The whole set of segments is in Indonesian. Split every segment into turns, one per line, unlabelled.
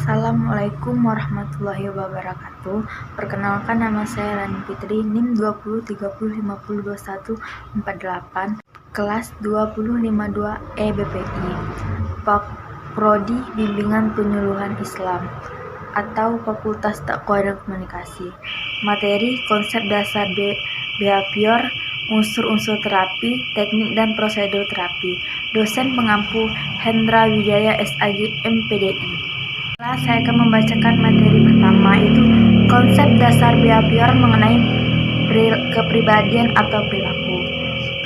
Assalamualaikum warahmatullahi wabarakatuh. Perkenalkan, nama saya Rani Fitri, NIM 2030502148, kelas 2052 BPI, Prodi Bimbingan Penyuluhan Islam atau Fakultas Dakwah dan Komunikasi. Materi konsep dasar behavior, unsur-unsur terapi, teknik dan prosedur terapi. Dosen pengampu Hendra Wijaya SAG MPDI. Saya akan membacakan materi pertama, itu konsep dasar behavior mengenai kepribadian atau perilaku.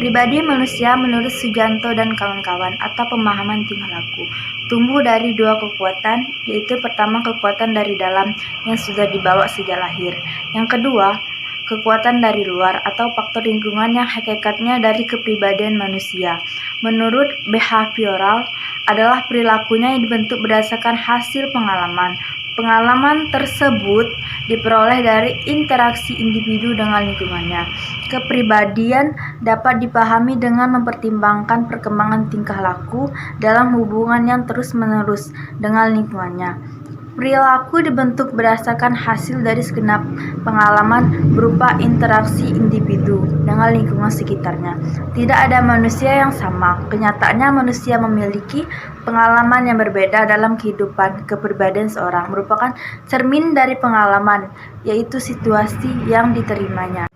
Pribadi manusia menurut Sujanto dan kawan-kawan atau pemahaman tingkah laku tumbuh dari dua kekuatan, yaitu pertama kekuatan dari dalam yang sudah dibawa sejak lahir. Yang kedua, kekuatan dari luar atau faktor lingkungan yang hakikatnya dari kepribadian manusia. Menurut behavioral adalah perilakunya yang dibentuk berdasarkan hasil pengalaman. Pengalaman tersebut diperoleh dari interaksi individu dengan lingkungannya. Kepribadian dapat dipahami dengan mempertimbangkan perkembangan tingkah laku dalam hubungan yang terus-menerus dengan lingkungannya. Perilaku dibentuk berdasarkan hasil dari segenap pengalaman berupa interaksi individu dengan lingkungan sekitarnya. Tidak ada manusia yang sama. Kenyataannya manusia memiliki pengalaman yang berbeda dalam kehidupan. Kepribadian seorang merupakan cermin dari pengalaman, yaitu situasi yang diterimanya.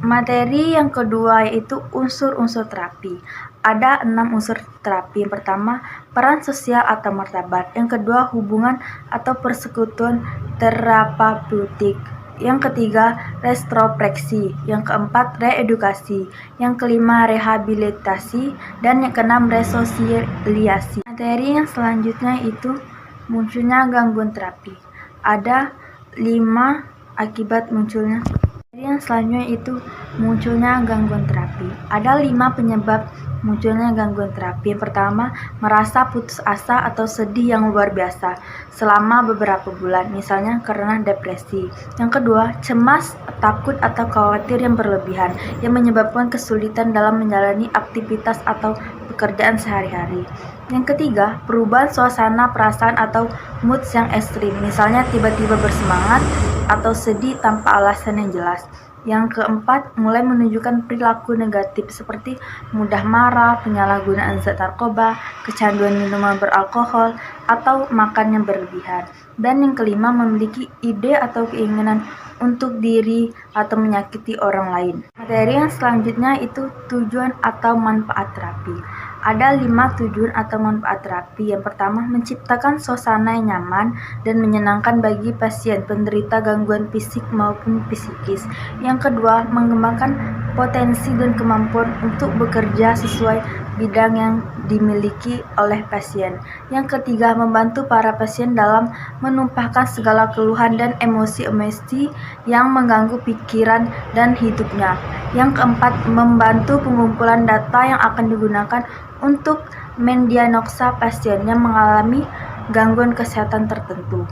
Materi yang kedua yaitu unsur-unsur terapi. Ada 6 unsur terapi. Yang pertama, peran sosial atau martabat. Yang kedua, hubungan atau persekutuan terapeutik. Yang ketiga, retrospeksi. Yang keempat, reedukasi. Yang kelima, rehabilitasi. Dan yang keenam, resosialisasi. Materi yang selanjutnya itu munculnya gangguan terapi. Ada 5 akibat munculnya. Yang selanjutnya itu munculnya gangguan terapi. Ada 5 penyebab munculnya gangguan terapi. Yang pertama, merasa putus asa atau sedih yang luar biasa selama beberapa bulan, misalnya karena depresi. Yang kedua, cemas, takut atau khawatir yang berlebihan yang menyebabkan kesulitan dalam menjalani aktivitas atau pekerjaan sehari-hari. Yang ketiga, perubahan suasana, perasaan atau mood yang ekstrim, misalnya tiba-tiba bersemangat atau sedih tanpa alasan yang jelas. Yang keempat, mulai menunjukkan perilaku negatif seperti mudah marah, penyalahgunaan zat narkoba, kecanduan minuman beralkohol, atau makan yang berlebihan. Dan yang kelima, memiliki ide atau keinginan untuk diri atau menyakiti orang lain. Materi yang selanjutnya itu tujuan atau manfaat terapi. Ada 5 tujuan atau manfaat terapi. Yang pertama, menciptakan suasana yang nyaman dan menyenangkan bagi pasien penderita gangguan fisik maupun psikis. Yang kedua, mengembangkan potensi dan kemampuan untuk bekerja sesuai bidang yang dimiliki oleh pasien. Yang ketiga, membantu para pasien dalam menumpahkan segala keluhan dan emosi-emosi yang mengganggu pikiran dan hidupnya. Yang keempat, membantu pengumpulan data yang akan digunakan untuk mendiagnosa pasien yang mengalami gangguan kesehatan tertentu.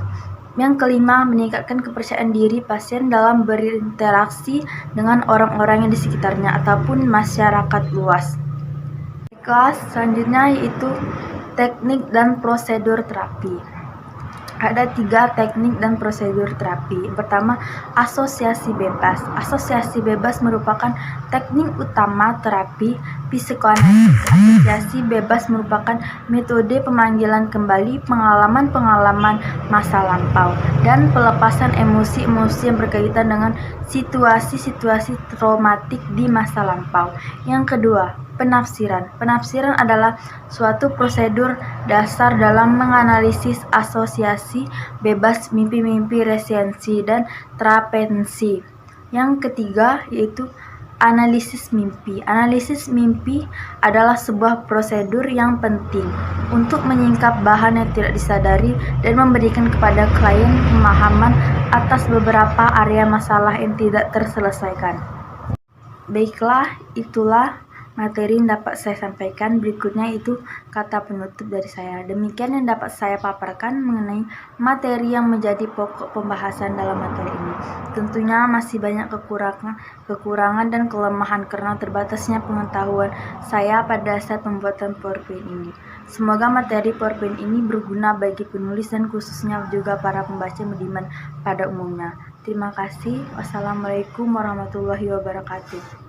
Yang kelima, meningkatkan kepercayaan diri pasien dalam berinteraksi dengan orang-orang yang di sekitarnya ataupun masyarakat luas. Kelas selanjutnya yaitu teknik dan prosedur terapi. Ada 3 teknik dan prosedur terapi. Yang pertama, asosiasi bebas. Asosiasi bebas merupakan teknik utama terapi psikoanalisis. Asosiasi bebas merupakan metode pemanggilan kembali pengalaman-pengalaman masa lampau dan pelepasan emosi-emosi yang berkaitan dengan situasi-situasi traumatik di masa lampau. Yang kedua, penafsiran. Penafsiran adalah suatu prosedur dasar dalam menganalisis asosiasi bebas, mimpi-mimpi, resensi, dan trapensi. Yang ketiga yaitu analisis mimpi. Analisis mimpi adalah sebuah prosedur yang penting untuk menyingkap bahan yang tidak disadari dan memberikan kepada klien pemahaman atas beberapa area masalah yang tidak terselesaikan. Baiklah, itulah materi yang dapat saya sampaikan berikutnya itu kata penutup dari saya. Demikian yang dapat saya paparkan mengenai materi yang menjadi pokok pembahasan dalam materi ini. Tentunya masih banyak kekurangan dan kelemahan karena terbatasnya pengetahuan saya pada saat pembuatan PowerPoint ini. Semoga materi PowerPoint ini berguna bagi penulis dan khususnya juga para pembaca budiman pada umumnya. Terima kasih. Wassalamualaikum warahmatullahi wabarakatuh.